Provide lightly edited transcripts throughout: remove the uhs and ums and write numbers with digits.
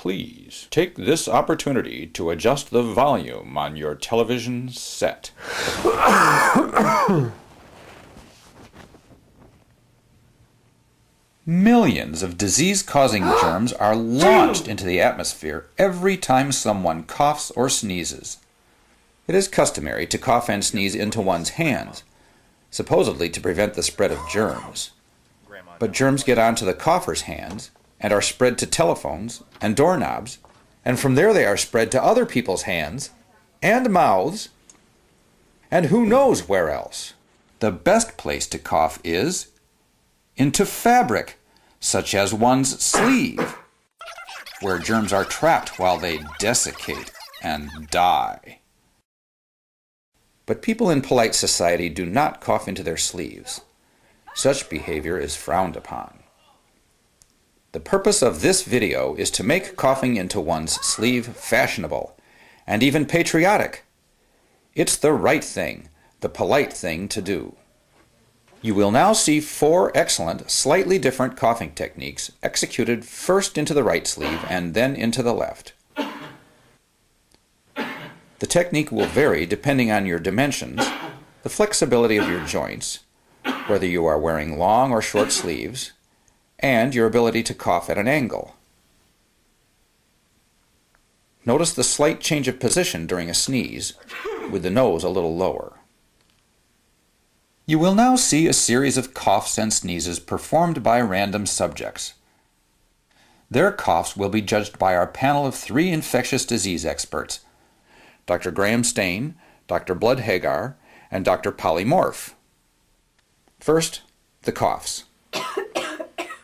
Please take this opportunity to adjust the volume on your television set. Millions of disease-causing germs are launched into the atmosphere every time someone coughs or sneezes. It is customary to cough and sneeze into one's hands, supposedly to prevent the spread of germs. But germs get onto the cougher's hands and are spread to telephones and doorknobs, and from there they are spread to other people's hands and mouths, and who knows where else. The best place to cough is into fabric, such as one's sleeve, where germs are trapped while they desiccate and die. But people in polite society do not cough into their sleeves. Such behavior is frowned upon. The purpose of this video is to make coughing into one's sleeve fashionable and even patriotic. It's the right thing, the polite thing to do. You will now see 4 excellent, slightly different coughing techniques executed first into the right sleeve and then into the left. The technique will vary depending on your dimensions, the flexibility of your joints, whether you are wearing long or short sleeves, and your ability to cough at an angle. Notice the slight change of position during a sneeze, with the nose a little lower. You will now see a series of coughs and sneezes performed by random subjects. Their coughs will be judged by our panel of 3 infectious disease experts, Dr. Graham Stain, Dr. Blood Hagar, and Dr. Polly Morph. First, the coughs.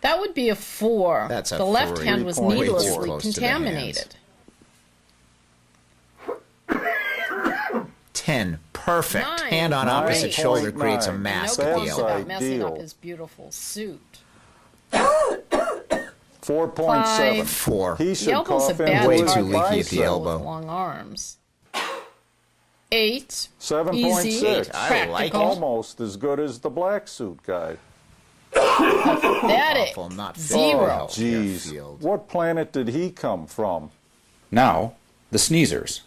That would be a 4. That's a the left 3. hand was Way too needlessly close to the contaminated. 10. Perfect. 9. Hand on opposite 8. shoulder creates a 9. mask No at the complaints elbow. about messing up Ideal. his beautiful suit. 4.7. 4. He The should elbow's a cough bad into Way his too leaky at the bicep. elbow. with long arms. 8. 7.6. Easy. I like Practical. Almost as good as the black suit guy. Pathetic. Awful, not fit 0. for Oh, healthcare jeez. field. What planet did he come from? Now, the sneezers.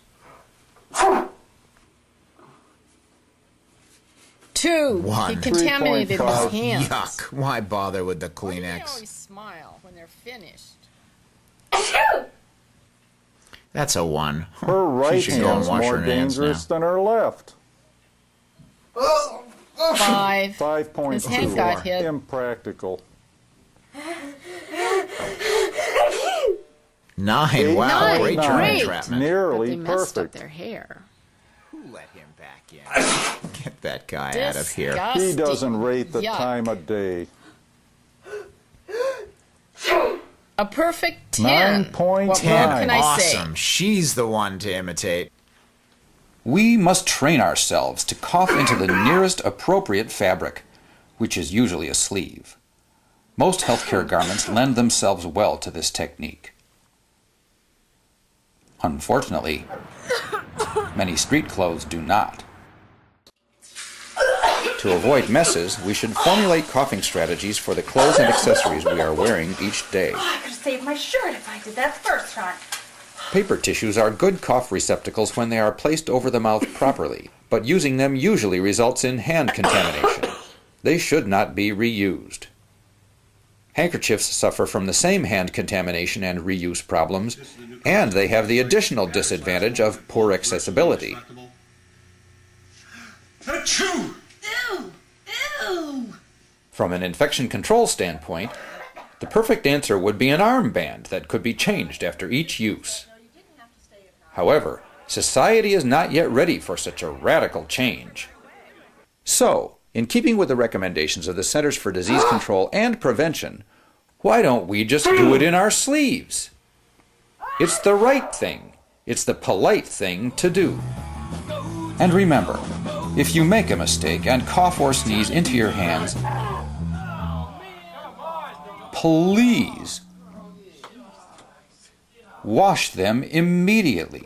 2. 1. He contaminated his 3.5. hands. Yuck. Why bother with the Why do they Kleenex? always smile when they're finished? That's a 1. Her right should go and hand's wash more her hands dangerous than her left. 5. 5.2. His hand got hit. Impractical. 9. Wow, 9. great germ Great. entrapment. But Nearly they messed up perfect. their hair. Who let him back in? Get that guy out of here. He doesn't rate the Yuck. time of day. A perfect 10. 9.10. What more can I say? Awesome. She's the one to imitate. We must train ourselves to cough into the nearest appropriate fabric, which is usually a sleeve. Most healthcare garments lend themselves well to this technique. Unfortunately, many street clothes do not. To avoid messes, we should formulate coughing strategies for the clothes and accessories we are wearing each day. I could have saved my shirt if I did that first try. Paper tissues are good cough receptacles when they are placed over the mouth properly, but using them usually results in hand contamination. They should not be reused. Handkerchiefs suffer from the same hand contamination and reuse problems, and they have the additional disadvantage of poor accessibility. Achoo! Ew! Ew! From an infection control standpoint, the perfect answer would be an armband that could be changed after each use. However, society is not yet ready for such a radical change. So, in keeping with the recommendations of the Centers for Disease Control and Prevention, why don't we just do it in our sleeves? It's the right thing. It's the polite thing to do. And remember, if you make a mistake and cough or sneeze into your hands, please wash them immediately.